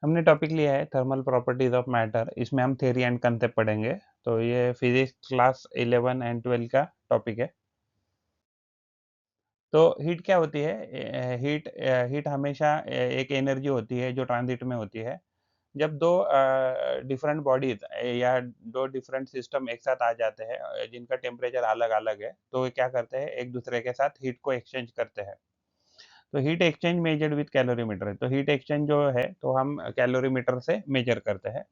हमने टॉपिक लिया है थर्मल प्रॉपर्टीज ऑफ मैटर। इसमें हम थ्योरी एंड कंसेप्ट पढ़ेंगे। तो ये फिजिक्स क्लास 11 एंड 12 का टॉपिक है। तो हीट क्या होती है? हीट हमेशा एक एनर्जी होती है जो ट्रांजिट में होती है। जब दो डिफरेंट बॉडीज या दो डिफरेंट सिस्टम एक साथ आ जाते हैं, जिनका टेम्परेचर अलग अलग है, तो वे क्या करते हैं, एक दूसरे के साथ हीट को एक्सचेंज करते हैं। तो heat exchange measured with calorimeter है। तो हीट एक्सचेंज जो है तो हम कैलोरीमीटर से मेजर करते हैं।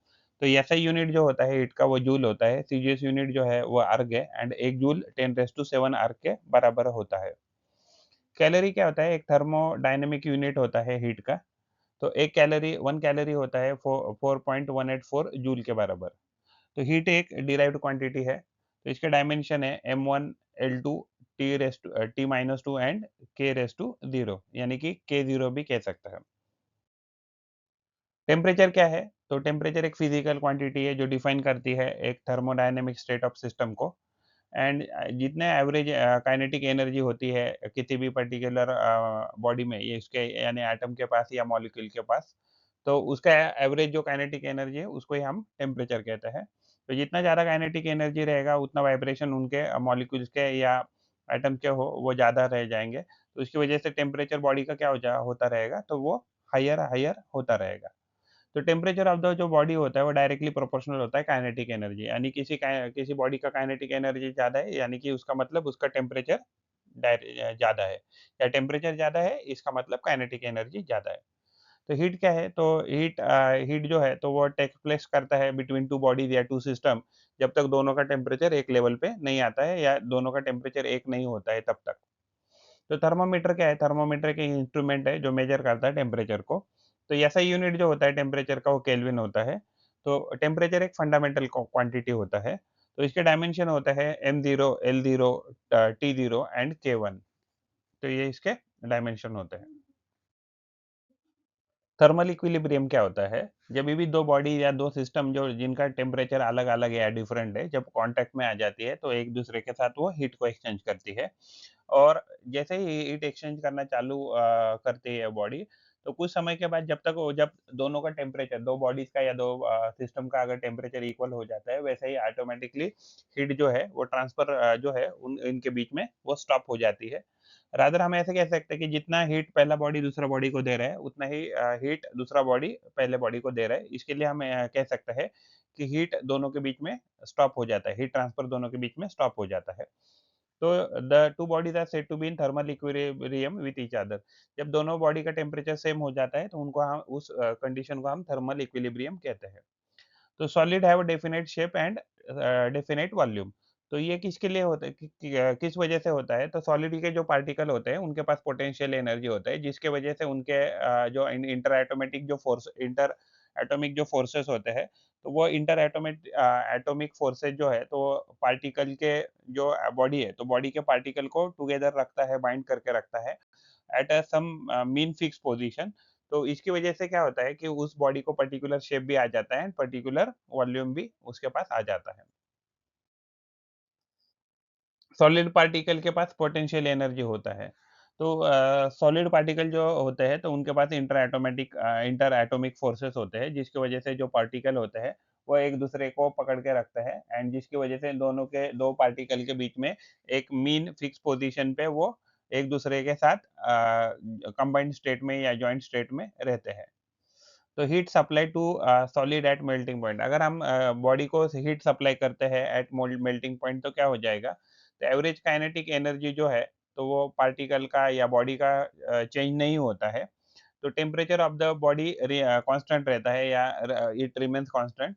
तो ऐसा यूनिट जो होता है हीट का वो जूल होता है। सीजीएस यूनिट जो है वो अर्ग है, एंड एक जूल 10⁻⁷ अर्ग के बराबर होता है। कैलोरी क्या होता है? एक थर्मोडायनेमिक यूनिट होता है हीट का। तो एक कैलोरी 1 कैलोरी होता है 4.184 जूल के बराबर। तो हीट एक डिराइव्ड क्वांटिटी है। तो इसके डायमेंशन है m1 l2 t-2 and k⁻0, यानी कि k0 भी कह सकते हैं। टेम्परेचर क्या है? तो टेम्परेचर एक फिजिकल क्वांटिटी है जो डिफाइन करती है एक थर्मोडायनेमिक स्टेट ऑफ सिस्टम को। एंड जितने एवरेज काइनेटिक एनर्जी होती है किसी भी पर्टिकुलर बॉडी में, ये इसके यानी एटम के पास या मॉलिक्यूल के पास, तो उसका एवरेज जो काइनेटिक एनर्जी है उसको ही हम टेम्परेचर कहते हैं। तो जितना ज़्यादा काइनेटिक एनर्जी रहेगा उतना वाइब्रेशन उनके मॉलिक्यूल्स के या एटम के हो वो ज़्यादा रह जाएंगे। तो उसकी वजह से टेम्परेचर बॉडी का क्या होता रहेगा, तो वो हायर हायर होता रहेगा। तो टेम्परेचर ऑफ द जो बॉडी होता है वो डायरेक्टली प्रोपोर्शनल होता है काइनेटिक एनर्जी, यानी किसी बॉडी का काइनेटिक एनर्जी ज़्यादा है, यानी कि उसका मतलब उसका टेम्परेचर ज़्यादा है, या टेम्परेचर ज़्यादा है इसका मतलब काइनेटिक एनर्जी ज़्यादा है। तो हीट क्या है? तो हीट जो है तो वो टेक प्लेस करता है बिटवीन टू बॉडीज या टू सिस्टम, जब तक दोनों का टेम्परेचर एक लेवल पे नहीं आता है या दोनों का टेम्परेचर एक नहीं होता है तब तक। तो थर्मामीटर क्या है? थर्मामीटर एक इंस्ट्रूमेंट है जो मेजर करता है टेम्परेचर को। तो ऐसा यूनिट जो होता है टेम्परेचर का वो केल्विन होता है। तो टेम्परेचर एक फंडामेंटल क्वांटिटी होता है। तो इसके डायमेंशन होता है m0 l0 t0 and k1। तो ये इसके डायमेंशन होते हैं। थर्मल इक्विलिब्रियम क्या होता है? जब भी दो बॉडी या दो सिस्टम जो जिनका टेम्परेचर अलग अलग है या डिफरेंट है, जब कांटेक्ट में आ जाती है तो एक दूसरे के साथ वो हीट को एक्सचेंज करती है। और जैसे ही हीट एक्सचेंज करना चालू करती है बॉडी, तो कुछ समय के बाद जब दोनों का टेम्परेचर, दो बॉडीज का या दो सिस्टम का अगर टेम्परेचर इक्वल हो जाता है, वैसे ही ऑटोमेटिकली हीट जो है वो ट्रांसफर जो है उन इनके बीच में वो स्टॉप हो जाती है। रादर हम ऐसे कह सकते हैं कि जितना हीट पहला बॉडी दूसरा बॉडी को दे रहा है, उतना ही हीट दूसरा बॉडी पहले बॉडी को दे रहा है। इसके लिए हम कह सकते हैं कि हीट दोनों के बीच में स्टॉप हो जाता है, हीट ट्रांसफर दोनों के बीच में स्टॉप हो जाता है। तो the two bodies are said to be in thermal equilibrium with each other. जब दोनों बॉडी का टेम्परेचर सेम हो जाता है तो उनको हम उस कंडीशन को हम थर्मल इक्विलिब्रियम कहते हैं। तो solid have definite shape and definite volume. तो ये किसके लिए होता है, किस वजह से होता है? तो सॉलिड के जो पार्टिकल होते हैं उनके पास पोटेंशियल एनर्जी होता है, जिसके वजह से उनके जो इंटर एटोमेटिक जो फोर्स इंटर एटॉमिक जो फोर्सेस होते हैं, तो वो इंटर एटॉमिक फोर्सेस जो है तो पार्टिकल के जो बॉडी है, तो बॉडी के पार्टिकल को टुगेदर रखता है, बाइंड करके रखता है at a some mean fix position. तो इसकी वजह से क्या होता है कि उस बॉडी को पर्टिकुलर शेप भी आ जाता है, पर्टिकुलर वॉल्यूम भी उसके पास आ जाता है। सॉलिड पार्टिकल के पास पोटेंशियल एनर्जी होता है। तो सॉलिड पार्टिकल जो होते हैं तो उनके पास इंटर एटॉमिक फोर्सेस होते हैं, जिसकी वजह से जो पार्टिकल होते हैं वो एक दूसरे को पकड़ के रखते हैं, एंड जिसकी वजह से दोनों के दो पार्टिकल के बीच में एक मीन फिक्स पोजीशन पे वो एक दूसरे के साथ कंबाइंड स्टेट में या जॉइंट स्टेट में रहते हैं। तो heat supply to solid at melting point, अगर हम बॉडी को हीट सप्लाई करते हैं एट मेल्टिंग पॉइंट, तो क्या हो जाएगा? तो एवरेज काइनेटिक एनर्जी जो है तो वो पार्टिकल का या बॉडी का चेंज नहीं होता है। तो temperature of the body constant रहता है, या इट रिमेन्स कांस्टेंट।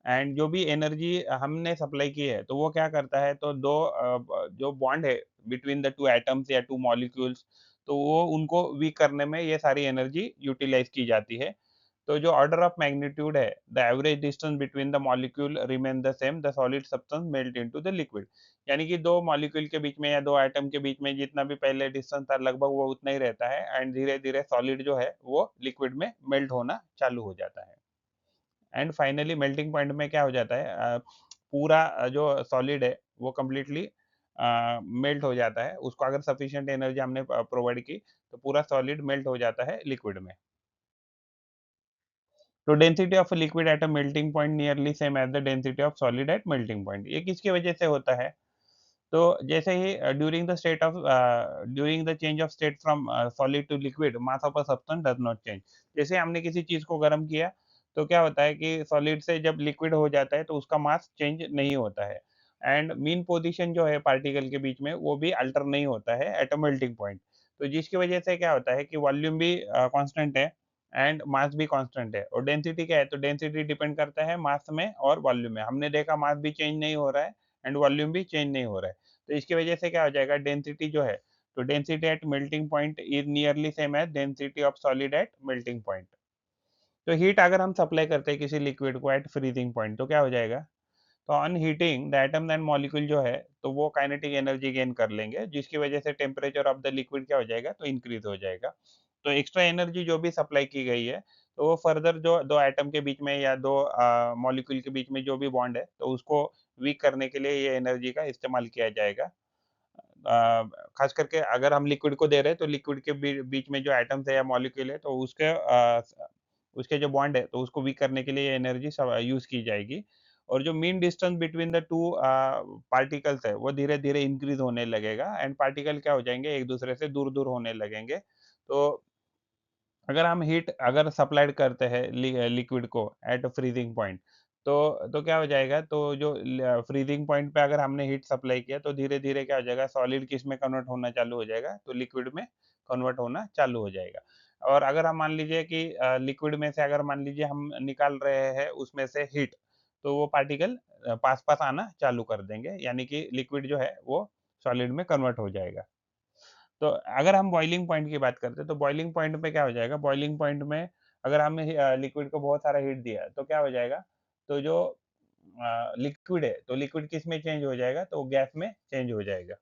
एंड जो भी एनर्जी हमने सप्लाई की है तो वो क्या करता है, तो जो बॉन्ड है बिटवीन द टू एटम्स या टू मॉलिक्यूल्स, तो वो उनको वीक करने में ये सारी एनर्जी यूटिलाइज की जाती है। तो जो ऑर्डर ऑफ मैग्नीट्यूड है, the average distance between the molecule remain the same, the solid substance melt into the liquid. यानी कि दो मॉलिक्यूल के बीच में या दो एटम के बीच में जितना भी पहले डिस्टेंस था लगभग वो उतना ही रहता है, एंड धीरे धीरे सॉलिड जो है वो लिक्विड में मेल्ट होना चालू हो जाता है। एंड फाइनली मेल्टिंग पॉइंट में क्या हो जाता है, पूरा जो सॉलिड है वो कंप्लीटली मेल्ट हो जाता है। उसको अगर सफिशिएंट एनर्जी हमने प्रोवाइड की तो पूरा सॉलिड मेल्ट हो जाता है लिक्विड में। तो density of liquid at a melting point nearly same as the density of solid at melting point. ये किसकी वजह से होता है? तो जैसे ही during the change of state from solid to liquid, mass of a substance does not change. जैसे हमने किसी चीज को गर्म किया, तो क्या होता है कि सॉलिड से जब लिक्विड हो जाता है तो उसका मास चेंज नहीं होता है, एंड मीन पोजीशन जो है पार्टिकल के बीच में वो भी अल्टर नहीं होता है एट अ मेल्टिंग पॉइंट। तो जिसकी वजह से क्या होता है कि वॉल्यूम भी कांस्टेंट है एंड मास भी कांस्टेंट है, और डेंसिटी क्या है, तो डेंसिटी डिपेंड करता है मास में और वॉल्यूम में। हमने देखा मास भी चेंज नहीं हो रहा है एंड वॉल्यूम भी चेंज नहीं हो रहा है। तो इसकी वजह से क्या हो जाएगा, डेंसिटी जो है, तो density at melting point is nearly same as density of solid at melting point. तो हीट अगर हम सप्लाई करते हैं किसी लिक्विड को एट फ्रीजिंग पॉइंट, तो क्या हो जाएगा, तो on heating the atom and molecule जो है, तो वो काइनेटिक एनर्जी गेन कर लेंगे, जिसकी वजह से टेम्परेचर ऑफ द लिक्विड क्या हो जाएगा, तो इंक्रीज हो जाएगा। तो एक्स्ट्रा एनर्जी जो भी सप्लाई की गई है, तो वो फर्दर जो दो एटम के बीच में या दो मॉलिक्यूल के बीच में जो भी बॉन्ड है, तो उसको वीक करने के लिए ये एनर्जी का इस्तेमाल किया जाएगा। खास करके अगर हम लिक्विड को दे रहे हैं, तो लिक्विड के बीच में जो एटम्स है या मॉलिक्यूल है, तो उसके जो बॉन्ड है, तो उसको वीक करने के लिए ये एनर्जी यूज की जाएगी। और जो mean distance between the two particles है, वो धीरे धीरे इंक्रीज होने लगेगा एंड पार्टिकल क्या हो जाएंगे, एक दूसरे से दूर दूर होने लगेंगे। तो अगर हम हीट अगर सप्लाइड करते हैं लिक्विड को एट फ्रीजिंग पॉइंट, तो क्या हो जाएगा, तो जो फ्रीजिंग पॉइंट पे अगर हमने हीट सप्लाई किया, तो धीरे धीरे क्या हो जाएगा, सॉलिड किस में कन्वर्ट होना चालू हो जाएगा, तो लिक्विड में कन्वर्ट होना चालू हो जाएगा। और अगर हम मान लीजिए कि लिक्विड में से अगर मान लीजिए हम निकाल रहे हैं उसमें से हीट, तो वो पार्टिकल पास पास आना चालू कर देंगे, यानी कि लिक्विड जो है वो सॉलिड में कन्वर्ट हो जाएगा। तो अगर हम बॉइलिंग पॉइंट की बात करते हैं, तो बॉइलिंग पॉइंट पे क्या हो जाएगा, बॉइलिंग पॉइंट में अगर हमने लिक्विड को बहुत सारा हीट दिया, तो क्या हो जाएगा, तो जो लिक्विड है, तो लिक्विड किस में चेंज हो जाएगा, तो गैस में चेंज हो जाएगा।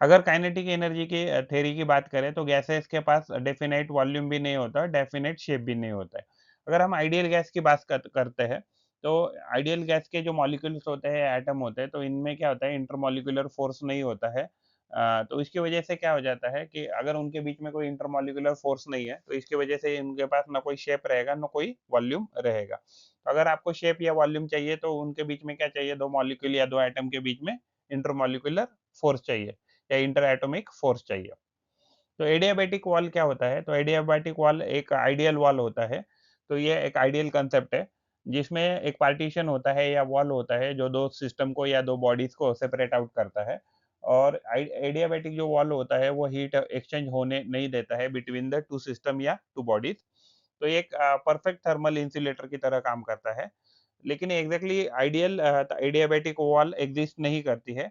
अगर काइनेटिक एनर्जी की थ्योरी की बात करें, तो गैसेस के पास डेफिनेट वॉल्यूम भी नहीं होता, डेफिनेट शेप भी नहीं होता है। अगर हम आइडियल गैस की बात करते हैं, तो आइडियल गैस के जो मॉलिक्यूल्स होते हैं, एटम होते हैं, तो इनमें क्या होता है, इंटरमॉलिक्यूलर फोर्स नहीं होता है। तो इसकी वजह से क्या हो जाता है कि अगर उनके बीच में कोई इंटरमॉलिक्यूलर फोर्स नहीं है, तो इसकी वजह से इनके पास ना कोई शेप रहेगा, ना कोई वॉल्यूम रहेगा। तो अगर आपको शेप या वॉल्यूम चाहिए, तो उनके बीच में क्या चाहिए, दो मॉलिक्यूल या दो एटम के बीच में इंटरमॉलिक्यूलर फोर्स चाहिए या इंटर एटॉमिक फोर्स चाहिए। तो एडियाबैटिक वॉल क्या होता है, तो एडियाबैटिक वॉल एक आइडियल वॉल होता है। तो ये एक आइडियल कंसेप्ट है, जिसमें एक पार्टीशन होता है या वॉल होता है, जो दो सिस्टम को या दो बॉडीज को सेपरेट आउट करता है। और एडियाबैटिक जो वॉल होता है, वो हीट एक्सचेंज होने नहीं देता है बिटवीन द टू सिस्टम या टू बॉडीज। तो ये एक परफेक्ट थर्मल इंसुलेटर की तरह काम करता है। लेकिन exactly ideal adiabatic wall exist नहीं करती है।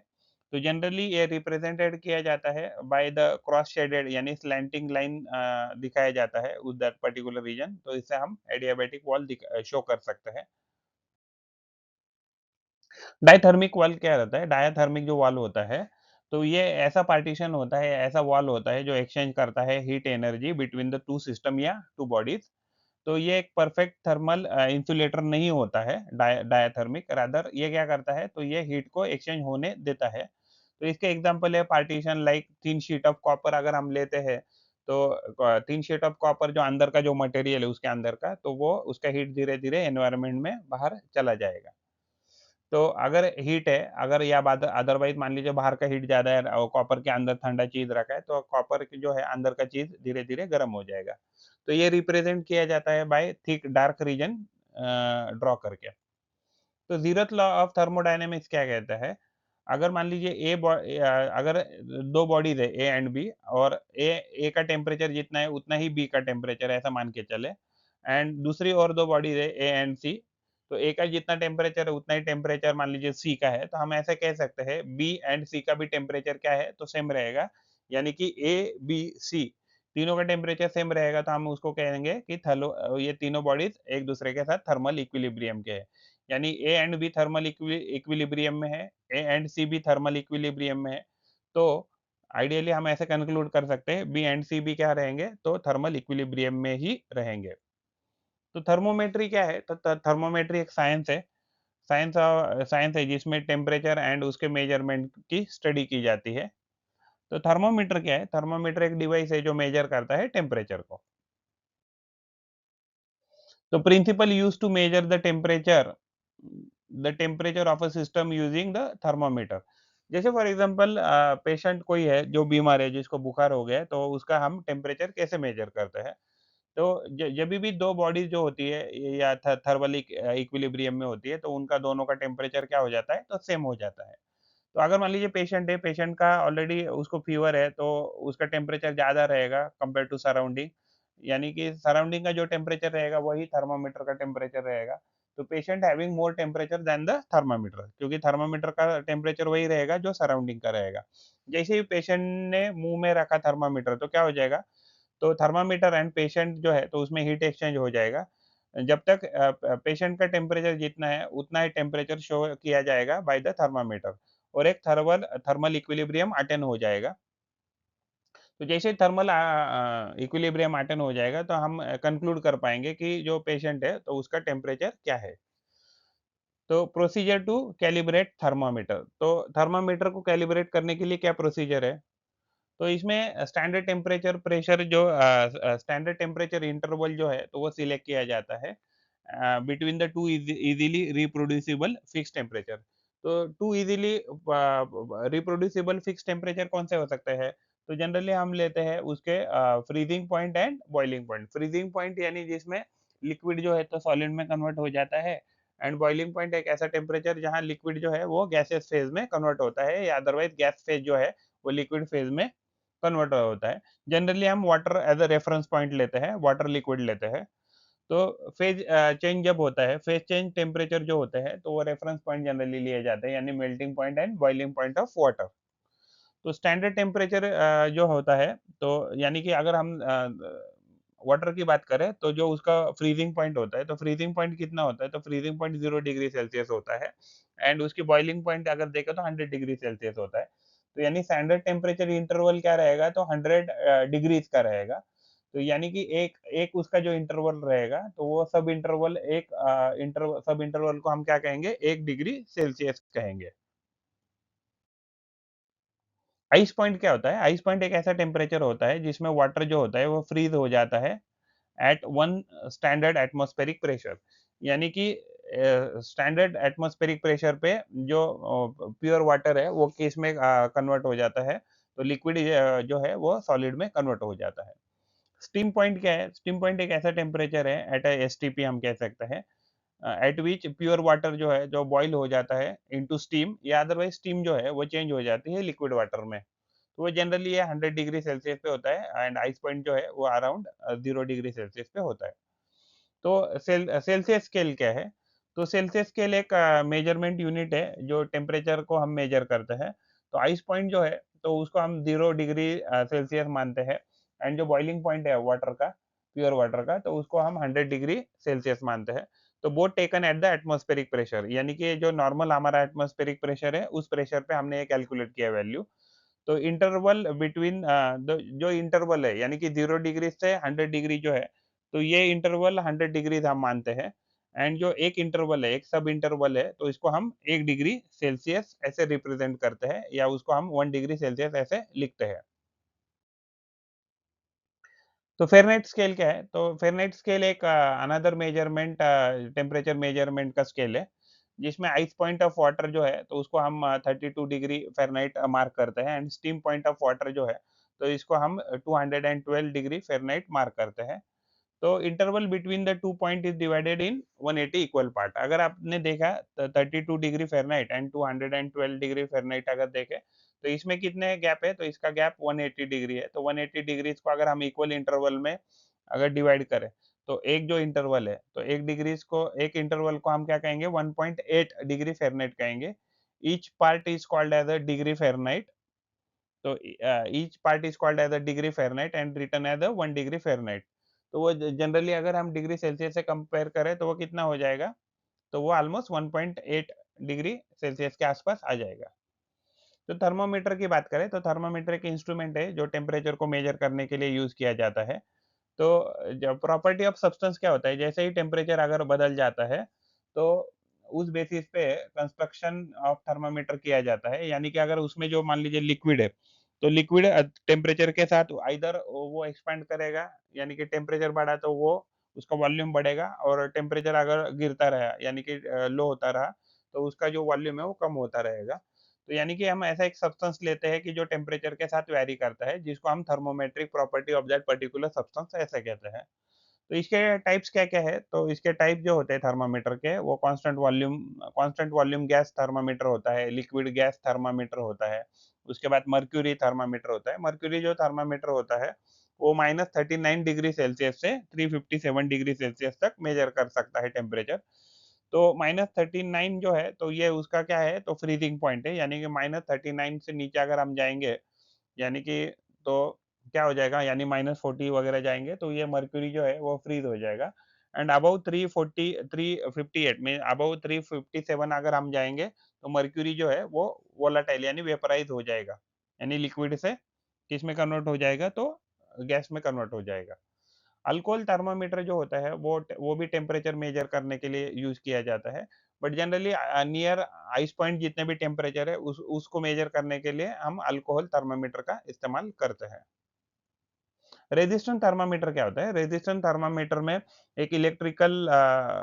तो जनरली ये रिप्रेजेंटेड किया जाता है बाय द क्रॉस शेडेड, यानी स्लैंटिंग लाइन दिखाया जाता है उस दैट पर्टिकुलर रीजन, तो इससे हम एडियाबैटिक वॉल शो कर सकते हैं। डायथर्मिक वॉल क्या रहता है, डायथर्मिक जो वॉल होता है, तो ये ऐसा पार्टीशन होता है, ऐसा वॉल होता है जो एक्सचेंज करता है heat energy between the to system या टू बॉडीज। तो ये एक परफेक्ट थर्मल इंसुलेटर नहीं होता है, डायथर्मिक, रादर ये क्या करता है, तो ये हीट को एक्सचेंज होने देता है। तो इसके एग्जांपल है partition like thin sheet of copper अगर हम लेते हैं, तो थिन शीट ऑफ कॉपर जो अंदर का जो मटेरियल है उसके अंदर का, तो वो उसका हीट धीरे धीरे एनवायरनमेंट में बाहर चला जाएगा। तो अगर हीट है, अगर या अदरवाइज मान लीजिए बाहर का हीट ज्यादा है और कॉपर के अंदर ठंडा चीज रखा है, तो कॉपर की जो है अंदर का चीज धीरे धीरे गर्म हो जाएगा। तो ये रिप्रेजेंट किया जाता है by thick dark region draw करके। तो जीरथ लॉ ऑफ थर्मोडायनेमिक्स क्या कहता है, अगर मान लीजिए अगर दो बॉडीज है ए एंड बी, और ए का टेम्परेचर जितना है उतना ही बी का टेम्परेचर, ऐसा मान के चले, एंड दूसरी और दो बॉडीज है ए एंड सी, तो ए का जितना टेम्परेचर है उतना ही टेम्परेचर मान लीजिए सी का है, तो हम ऐसे कह सकते हैं बी एंड सी का भी टेम्परेचर क्या है, तो सेम रहेगा। यानी कि ए बी सी तीनों का टेम्परेचर सेम रहेगा, तो हम उसको कहेंगे कि ये तीनों बॉडीज एक दूसरे के साथ थर्मल इक्विलिब्रियम के है। यानी A and B thermal equilibrium में है, ए एंड सी भी थर्मल इक्विलिब्रियम में है। तो आइडियली हम ऐसे कंक्लूड कर सकते हैं बी एंड सी भी क्या रहेंगे, तो थर्मल इक्विलिब्रियम में ही रहेंगे। तो थर्मोमेट्री क्या है, तो थर्मोमेट्री एक साइंस है, साइंस है जिसमें टेम्परेचर एंड उसके मेजरमेंट की स्टडी की जाती है। तो थर्मोमीटर क्या है, थर्मोमीटर एक डिवाइस है जो मेजर करता है टेम्परेचर को। तो principle used to measure the temperature of a system using the thermometer. जैसे फॉर एग्जांपल पेशेंट कोई है जो बीमार है, जिसको बुखार हो गया है, तो उसका हम टेम्परेचर कैसे मेजर करते हैं? तो जब भी दो बॉडीज जो होती है या थर्मल इक्विलिब्रियम में होती है, तो उनका दोनों का टेम्परेचर क्या हो जाता है, तो सेम हो जाता है। तो अगर मान लीजिए पेशेंट है, पेशेंट का ऑलरेडी उसको फीवर है, तो उसका टेम्परेचर ज़्यादा रहेगा कंपेयर टू सराउंडिंग, यानी कि सराउंडिंग का जो टेम्परेचर रहेगा, वही थर्मामीटर का टेम्परेचर रहेगा। तो patient having more temperature than the thermometer, क्योंकि थर्मामीटर का टेम्परेचर वही रहेगा जो सराउंडिंग का रहेगा। जैसे ही पेशेंट ने मुँह में रखा थर्मामीटर, तो क्या हो जाएगा, तो थर्मामीटर एंड पेशेंट जो है, तो उसमें हीट एक्सचेंज हो जाएगा। जब तक पेशेंट का टेम्परेचर जितना है, उतना ही टेम्परेचर शो किया जाएगा बाय द थर्मामीटर, और एक थर्मल थर्मल इक्विलिब्रियम अटेन हो जाएगा। तो जैसे थर्मल इक्विलिब्रियम अटेन हो जाएगा, तो हम कंक्लूड कर पाएँगे कि जो पेशेंट है, तो उसका टेम्परेचर क्या है। तो प्रोसीजर टू कैलिब्रेट थर्मामीटर, तो थर्मामीटर को कैलिब्रेट करने के लिए क्या प्रोसीजर है? तो इसमें स्टैंडर्ड टेम्परेचर इंटरवल जो है, तो वो सिलेक्ट किया जाता है between the two easily reproducible fix temperature. तो two easily reproducible fix temperature कौन से हो सकते हैं? तो जनरली हम लेते हैं उसके freezing point and boiling point. Freezing point यानी जिसमें लिक्विड जो है, तो सॉलिड में कन्वर्ट हो जाता है, एंड बॉइलिंग पॉइंट एक ऐसा टेम्परेचर जहाँ लिक्विड जो है वो गैसियस फेज में कन्वर्ट होता है, या अदरवाइज गैस फेज जो है वो लिक्विड फेज में कन्वर्ट होता है। जनरली हम water as a reference point लेते हैं, वाटर लिक्विड लेते हैं। तो फेज चेंज जब होता है, फेज चेंज टेम्परेचर जो होते हैं, तो वो रेफरेंस पॉइंट जनरली लिए जाते हैं, यानी melting point and boiling point of water. तो स्टैंडर्ड टेम्परेचर जो होता है, तो यानी कि अगर हम वाटर की बात करें, तो जो उसका फ्रीजिंग पॉइंट होता है, तो फ्रीजिंग पॉइंट कितना होता है, तो फ्रीजिंग पॉइंट 0 डिग्री सेल्सियस होता है, एंड उसकी बॉइलिंग पॉइंट अगर देखें तो 100 डिग्री सेल्सियस होता है। तो यानी स्टैंडर्ड टेम्परेचर इंटरवल क्या रहेगा, तो 100 डिग्रीज का रहेगा। तो यानी कि एक एक उसका जो इंटरवल रहेगा, तो वो सब इंटरवल को हम क्या कहेंगे, 1 डिग्री सेल्सियस कहेंगे। आइस पॉइंट क्या होता है? आइस पॉइंट एक ऐसा टेम्परेचर होता है जिसमें वाटर जो होता है वो फ्रीज हो जाता है at one standard atmospheric pressure, यानी कि स्टैंडर्ड एटमॉस्फेरिक प्रेशर पे जो प्योर वाटर है वो किस में कन्वर्ट हो जाता है, तो लिक्विड जो है वो सॉलिड में कन्वर्ट हो जाता है। स्टीम पॉइंट क्या है? स्टीम पॉइंट एक ऐसा टेम्परेचर है एट एसटीपी हम कह सकते हैं, एट विच प्योर वाटर जो है जो बॉईल हो जाता है इनटू स्टीम, या अदरवाइज स्टीम जो है वो चेंज हो जाती है लिक्विड वाटर में। तो वो जनरली ये 100 डिग्री सेल्सियस पे होता है, एंड आइस पॉइंट जो है वो अराउंड 0 डिग्री सेल्सियस पे होता है। तो सेल्सियस स्केल क्या है? तो सेल्सियस स्केल एक मेजरमेंट यूनिट है जो टेम्परेचर को हम मेजर करते हैं। तो आइस पॉइंट जो है, तो उसको हम 0 डिग्री सेल्सियस मानते हैं, एंड जो बॉइलिंग पॉइंट है वाटर का, प्योर वाटर का, तो उसको हम 100 डिग्री सेल्सियस मानते हैं। तो both taken at the atmospheric pressure, यानी कि जो नॉर्मल हमारा एटमॉस्फेरिक प्रेशर है, उस प्रेशर पे हमने ये कैलकुलेट किया वैल्यू। तो इंटरवल बिटवीन जो इंटरवल है, यानी कि 0 डिग्री से 100 डिग्री जो है, तो ये इंटरवल 100 डिग्रीज हम मानते हैं, एंड जो एक इंटरवल है, एक सब इंटरवल है, तो इसको हम 1 डिग्री सेल्सियस ऐसे रिप्रेजेंट करते हैं, या उसको हम 1 डिग्री सेल्सियस ऐसे लिखते हैं। तो फ़ारेनहाइट स्केल क्या है? तो फ़ारेनहाइट स्केल एक अनदर मेजरमेंट टेम्परेचर मेजरमेंट का स्केल है, जिसमें आइस पॉइंट ऑफ वाटर जो है, तो उसको हम 32 डिग्री फ़ारेनहाइट मार्क करते हैं, and steam point of water जो है, तो इसको हम 212 डिग्री फ़ारेनहाइट मार्क करते हैं। तो interval between the two point is divided in 180 equal part. अगर आपने देखा, 32 degree Fahrenheit and 212 degree Fahrenheit अगर देखें, तो इसमें कितने गैप है, तो इसका गैप 180 डिग्री है। तो 180 डिग्रीज को अगर हम इक्वल इंटरवल में अगर डिवाइड करें, तो एक जो इंटरवल है, तो एक इंटरवल को हम क्या कहेंगे, 1.8 डिग्री फ़ारेनहाइट कहेंगे। Each part is called as a degree Fahrenheit. तो each part is called as a degree Fahrenheit and written as a 1 degree Fahrenheit. तो वो जनरली अगर हम डिग्री सेल्सियस से कंपेयर करें, तो वो कितना हो जाएगा, तो वो ऑलमोस्ट 1.8 डिग्री सेल्सियस के आसपास आ जाएगा। तो थर्मामीटर की बात करें, तो थर्मामीटर एक इंस्ट्रूमेंट है जो टेम्परेचर को मेजर करने के लिए यूज किया जाता है। तो जब प्रॉपर्टी ऑफ सब्सटेंस क्या होता है, जैसे ही टेम्परेचर अगर बदल जाता है, तो उस बेसिस पे कंस्ट्रक्शन ऑफ थर्मामीटर किया जाता है, यानी कि अगर उसमें जो मान लीजिए लिक्विड है, तो लिक्विड टेम्परेचर के साथ आइदर वो एक्सपैंड करेगा, यानी कि टेम्परेचर बढ़ा तो वो उसका वॉल्यूम बढ़ेगा और टेम्परेचर अगर गिरता रहा यानी कि लो होता रहा, तो उसका जो वॉल्यूम है वो कम होता रहेगा। तो यानी कि हम ऐसा एक सब्सटेंस लेते हैं कि जो टेम्परेचर के साथ वैरी करता है, जिसको हम thermometric property of that particular substance ऐसे कहते हैं। तो इसके टाइप्स क्या-क्या है? तो इसके टाइप जो होते हैं थर्मामीटर के, वो कांस्टेंट वॉल्यूम गैस थर्मामीटर होता है, लिक्विड गैस थर्मामीटर होता है, उसके बाद मर्क्यूरी थर्मामीटर होता है। मर्क्यूरी जो थर्मामीटर होता है, वो -39 डिग्री सेल्सियस से 357 डिग्री सेल्सियस तक मेजर कर सकता है टेम्परेचर। तो -39 जो है, तो ये उसका क्या है, तो फ्रीज़िंग पॉइंट है, यानी कि -39 से नीचे अगर हम जाएँगे, यानी कि तो क्या हो जाएगा, यानी -40 वगैरह जाएँगे, तो ये मर्क्यूरी जो है वो फ्रीज़ हो जाएगा। एंड अबव 340 358 में अबव 357 अगर हम जाएँगे, तो मर्क्यूरी जो है वो वोलेटाइल यानी वेपराइज़ हो जाएगा। यानी लिक्विड से किसमें कन्वर्ट हो जाएगा, तो गैस में कन्वर्ट हो जाएगा। अल्कोहल थर्मामीटर जो होता है वो भी टेम्परेचर मेजर करने के लिए यूज़ किया जाता है। But generally near ice point जितने भी टेम्परेचर है उसको मेजर करने के लिए हम अल्कोहल थर्मामीटर का इस्तेमाल करते हैं। रेजिस्टेंस थर्मामीटर क्या होता है? रेजिस्टेंस थर्मामीटर में एक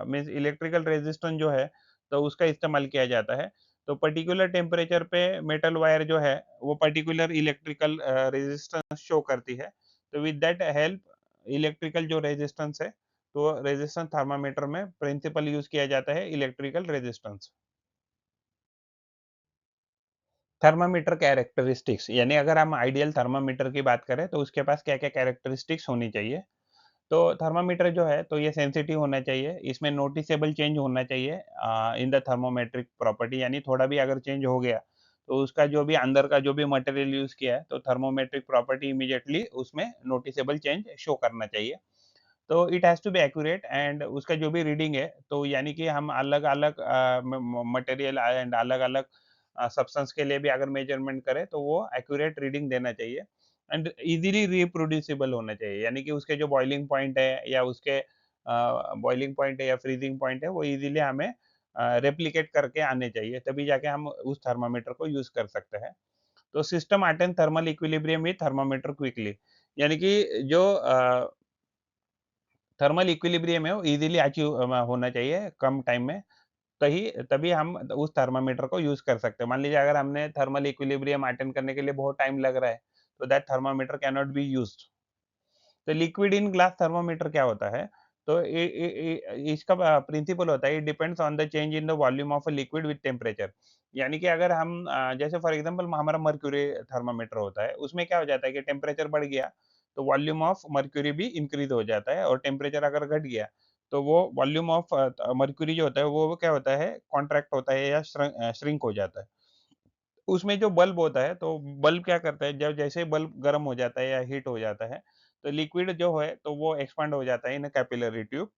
मीन्स इलेक्ट्रिकल रेजिस्टेंस जो है, तो उसका इस्तेमाल किया जाता है। तो पर्टिकुलर टेम्परेचर पे मेटल वायर जो है, वो पर्टिकुलर इलेक्ट्रिकल रेजिस्टेंस शो करती है। तो विथ दैट हेल्प इलेक्ट्रिकल जो रेजिस्टेंस है, तो रेजिस्टेंस थर्मामीटर में प्रिंसिपल यूज़ किया जाता है इलेक्ट्रिकल रेजिस्टेंस। थर्मामीटर कैरेक्टरिस्टिक्स यानी अगर हम आइडियल थर्मामीटर की बात करें, तो उसके पास क्या-क्या कैरेक्टरिस्टिक्स होनी चाहिए? तो थर्मामीटर जो है, तो ये सेंसिटिव होना चाहिए, इसमें नोटिसेबल चेंज होना चाहिए इन द थर्मोमेट्रिक प्रॉपर्टी, यानी थोड़ा भी अगर चेंज हो गया, तो उसका जो भी अंदर का जो भी मटेरियल यूज़ किया है, तो थर्मोमेट्रिक प्रॉपर्टी इमीडिएटली उसमें नोटिसेबल चेंज शो करना चाहिए। तो it has to be accurate and उसका जो भी रीडिंग है, तो यानी कि हम अलग-अलग मटेरियल एंड अलग-अलग सब्सटेंस के लिए भी अगर मेजरमेंट करें, तो वो एक्यूरेट रीडिंग देना चाहिए एंड इजीली रिप्रोड्यूसिबल होना चाहिए, यानी कि उसके जो बॉइलिंग पॉइंट है या फ्रीजिंग पॉइंट है, वो इजीली हमें रेप्लिकेट करके आने चाहिए, तभी जाके हम उस थर्मामीटर को यूज़ कर सकते हैं। तो system attain thermal equilibrium with thermometer quickly, यानी कि जो थर्मल इक्विलिब्रियम है वो इजीली अचीव होना चाहिए कम टाइम में, तही तभी हम उस थर्मामीटर को यूज़ कर सकते हैं। मान लीजिए अगर हमने थर्मल इक्विलिब्रियम अटेन करने के लिए बहुत टाइम लग रहा है, तो that thermometer can not be used. तो लिक्विड इन ग्लास थर्मामीटर क्या होता है? तो इसका प्रिंसिपल होता है, it depends on the change in the volume of a liquid with temperature. यानी कि अगर हम जैसे फॉर एग्जांपल हमारा मर्क्यूरी थर्मामीटर होता है, उसमें क्या हो जाता है कि टेम्परेचर बढ़ गया, तो वॉल्यूम ऑफ मर्क्यूरी भी इंक्रीज़ हो जाता है और टेम्परेचर अगर घट गया, तो वो वॉल्यूम ऑफ मर्क्यूरी जो होता है, वो क्या होता है, कॉन्ट्रैक्ट होता है या श्रिंक हो जाता है। उसमें जो बल्ब होता है, तो बल्ब क्या करता है, जब जैसे बल्ब गर्म हो जाता है या हीट हो जाता है, तो लिक्विड जो है, तो वो एक्सपांड हो जाता है इन अ कैपिलरी ट्यूब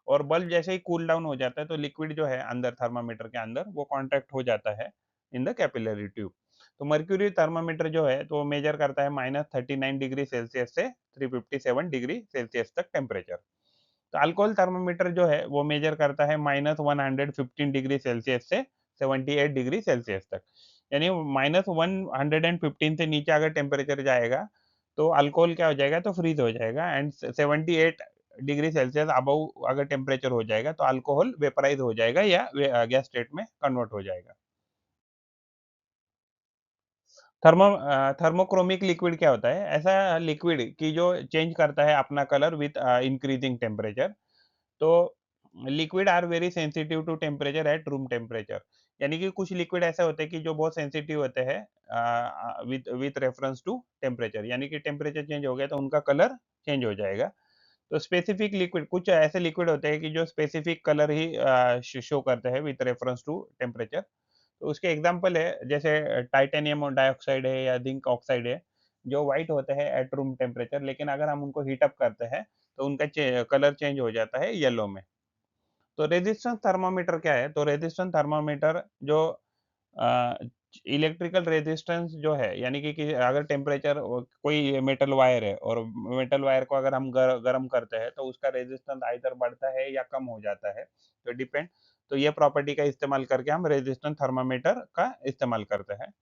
और बल्ब जैसे ही कूल डाउन हो जाता है, तो लिक्विड जो है अंदर थर्मामीटर के अंदर, वो कॉन्टैक्ट हो जाता है इन द कैपिलरी ट्यूब। तो मर्क्यूरी थर्मामीटर जो है, तो वो मेजर करता है -39 डिग्री सेल्सियस से 357 डिग्री सेल्सियस तक टेम्परेचर। तो अल्कोहल थर्मामीटर जो है, वो मेजर करता है -115 डिग्री सेल्सियस से 78 डिग्री सेल्सियस तक। यानी -115 से नीचे अगर टेम्परेचर जाएगा, तो अल्कोहल क्या हो जाएगा, तो फ्रीज़ हो जाएगा एंड 78 डिग्री सेल्सियस अबव अगर टेम्परेचर हो जाएगा, तो अल्कोहल वेपराइज़ हो जाएगा या गैस स्टेट में कन्वर्ट हो जाएगा। थर्मोक्रोमिक लिक्विड क्या होता है? ऐसा लिक्विड कि जो चेंज करता है अपना कलर विथ इंक्रीजिंग टेम्परेचर। तो liquid are very sensitive to temperature at room temperature, यानी कि कुछ लिक्विड ऐसे होते हैं कि जो बहुत सेंसिटिव होते हैं with with reference to temperature, यानी कि टेम्परेचर चेंज हो गया तो उनका कलर चेंज हो जाएगा। तो स्पेसिफिक लिक्विड, कुछ ऐसे लिक्विड होते हैं कि जो स्पेसिफिक कलर ही शो करते हैं विथ रेफरेंस टू टेम्परेचर। तो उसके एग्जांपल है, जैसे टाइटेनियम डाइऑक्साइड है या जिंक ऑक्साइड है, जो व्हाइट होते हैं एट रूम टेम्परेचर, लेकिन अगर हम उनको हीट अप करते हैं, तो उनका कलर चेंज हो जाता है येलो में। तो रेजिस्टेंस थर्मामीटर क्या है? तो रेजिस्टेंस थर्मामीटर जो अ, इलेक्ट्रिकल रेजिस्टेंस जो है, यानी कि अगर टेम्परेचर कोई मेटल वायर है और मेटल वायर को अगर हम गर्म करते हैं, तो उसका रेजिस्टेंस आइदर बढ़ता है या कम हो जाता है, तो डिपेंड। तो ये प्रॉपर्टी का इस्तेमाल करके हम रेजिस्टेंस थर्मामीटर का इस्तेमाल करते हैं।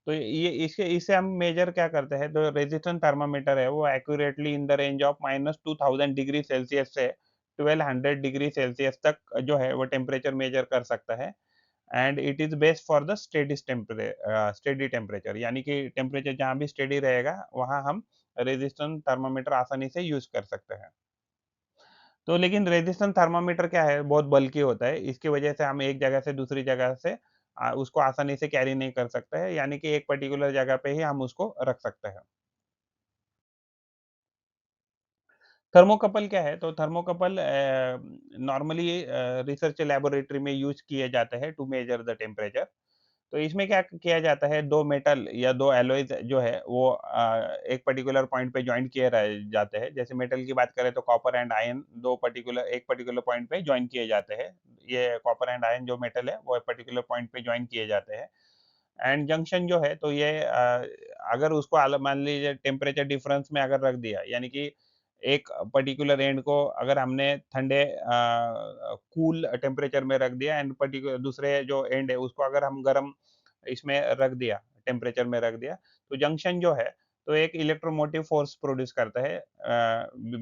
तो ये इसके इससे हम मेजर क्या करते हैं, तो रेजिस्टेंस थर्मामीटर है वो accurately in the range of -2000 degree Celsius से 1200 डिग्री सेल्सियस तक जो है वो टेम्परेचर मेजर कर सकता है। And it is best for the steady temperature, यानी कि टेम्परेचर जहाँ भी स्टेडी रहेगा, वहाँ हम रेजिस्टेंस थर्मामीटर आसानी से यूज़ कर सकते हैं। तो लेकिन रेजिस्टेंस थर्मामीटर क्या है, बहुत बल्की होता है, इसकी वजह से हम एक जगह से दूसरी जगह से उसको आसानी से कैरी नहीं कर सकते हैं, यानी कि एक पर्टिकुलर जगह पे ही हम उसको रख सकते हैं। थर्मोकपल क्या है? तो थर्मोकपल नॉर्मली रिसर्च लैबोरेटरी में यूज़ किए जाते हैं टू मेजर द टेम्परेचर। तो इसमें क्या किया जाता है, 2 मेटल या 2 एलॉयज़ जो है वो एक पर्टिकुलर पॉइंट पे जॉइन किए रह जाते हैं। जैसे मेटल की बात करें तो कॉपर एंड आयरन 2 पर्टिकुलर एक पर्टिकुलर पॉइंट पे जॉइन किए जाते हैं। ये कॉपर एंड आयरन जो मेटल है वो एक पर्टिकुलर पॉइंट पे जॉइन किए जाते हैं। एंड जंक्शन जो है तो ये अगर उसको मान लीजिए टेम्परेचर डिफरेंस में अगर रख दिया, यानी कि एक पर्टिकुलर एंड को अगर हमने ठंडे कूल टेम्परेचर में रख दिया, एंड पर्टिकुलर दूसरे जो एंड है उसको अगर हम गर्म इसमें रख दिया, टेम्परेचर में रख दिया, तो जंक्शन जो है तो एक इलेक्ट्रोमोटिव फोर्स प्रोड्यूस करता है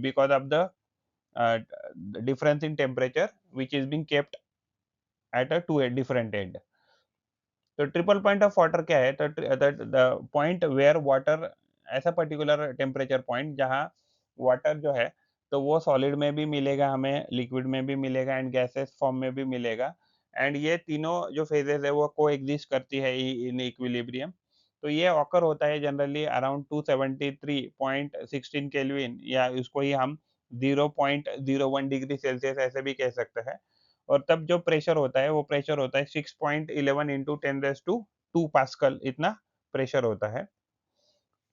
because of the difference in temperature which is being kept at a two different end. तो ट्रिपल पॉइंट ऑफ वाटर क्या है, तो द पॉइंट वेयर वाटर, ऐसा पर्टिकुलर टेम्परेचर पॉइंट जहाँ वाटर जो है तो वो सॉलिड में भी मिलेगा, हमें लिक्विड में भी मिलेगा एंड गैसेस फॉर्म में भी मिलेगा। एंड ये तीनों जो फेजेस है वो को एग्जिस्ट करती है इन इक्विलिब्रियम। तो ये ऑकर होता है जनरली अराउंड 273.16 केल्विन, या उसको ही हम 0.01 डिग्री सेल्सियस ऐसे भी कह सकते हैं। और तब जो प्रेशर होता है वो प्रेशर होता है 6.11 इंटू 10 टू पास्कल, इतना प्रेशर होता है।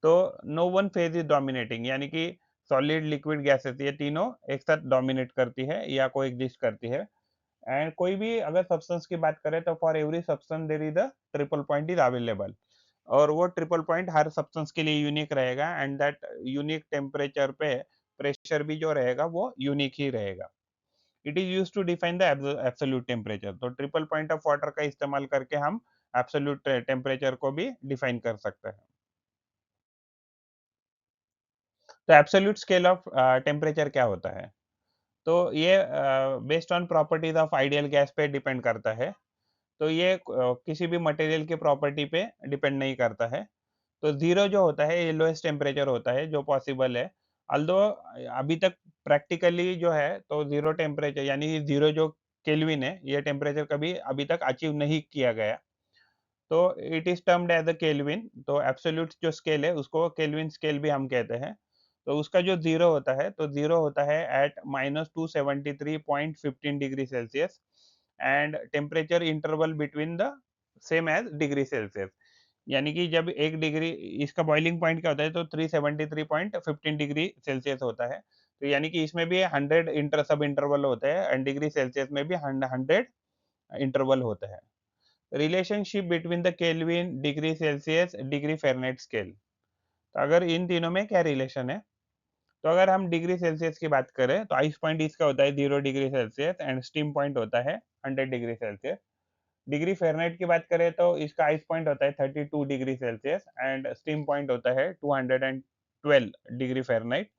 तो no one phase is dominating, यानी कि सॉलिड लिक्विड गैसेस ये तीनों एक साथ डोमिनेट करती है या को एग्जिस्ट करती है। एंड कोई भी अगर सब्सटेंस की बात करें तो for every substance there is a triple point is available, और वो ट्रिपल पॉइंट हर सब्सटेंस के लिए यूनिक रहेगा, एंड दैट यूनिक टेम्परेचर पे प्रेशर भी जो रहेगा वो यूनिक ही रहेगा। It is use to define the absolute temperature. तो ट्रिपल पॉइंट ऑफ वाटर का इस्तेमाल करके हम एब्सोल्यूट टेम्परेचर को भी डिफाइन कर सकते हैं। तो एब्सोल्यूट स्केल ऑफ टेम्परेचर क्या होता है? तो ये based on properties of ideal gas पे डिपेंड करता है। तो ये किसी भी मटेरियल की प्रॉपर्टी पे डिपेंड नहीं करता है। तो ज़ीरो जो होता है ये लोएस्ट टेम्परेचर होता है जो पॉसिबल है। ऑल्दो अभी तक प्रैक्टिकली जो है तो ज़ीरो टेम्परेचर, यानी ज़ीरो जो केल्विन है, ये टेम्परेचर कभी अभी तक अचीव नहीं किया गया। तो it is termed as a kelvin. तो एब्सोल्यूट जो स्केल है उसको केल्विन स्केल भी हम कहते हैं। तो उसका जो ज़ीरो होता है तो ज़ीरो होता है at -273.15 degree Celsius, and temperature interval between the same as degree Celsius. यानी कि जब 1 डिग्री, इसका बॉइलिंग पॉइंट क्या होता है, तो 373.15 डिग्री सेल्सियस होता है। तो यानी कि इसमें भी 100 सब इंटरवल होते हैं, एंड डिग्री सेल्सियस में भी 100 इंटरवल होते हैं। Relationship between the kelvin, degree Celsius, degree Fahrenheit scale. तो अगर इन तीनों में क्या रिलेशन है? तो अगर हम डिग्री सेल्सियस की बात करें तो आइस पॉइंट इसका होता है 0 degree Celsius, and steam point होता है 100 डिग्री सेल्सियस। डिग्री फ़ारेनहाइट की बात करें तो इसका आइस पॉइंट होता है 32 degree Celsius, and steam point होता है 212 डिग्री फ़ारेनहाइट।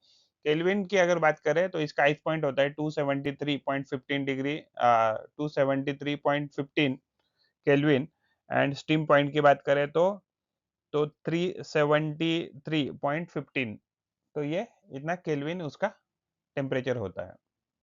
केल्विन की अगर बात करें तो इसका आइस पॉइंट होता है 273.15 degree 273.15 kelvin, and steam point की बात करें तो 373.15। तो ये इतना केल्विन उसका टेम्परेचर होता है।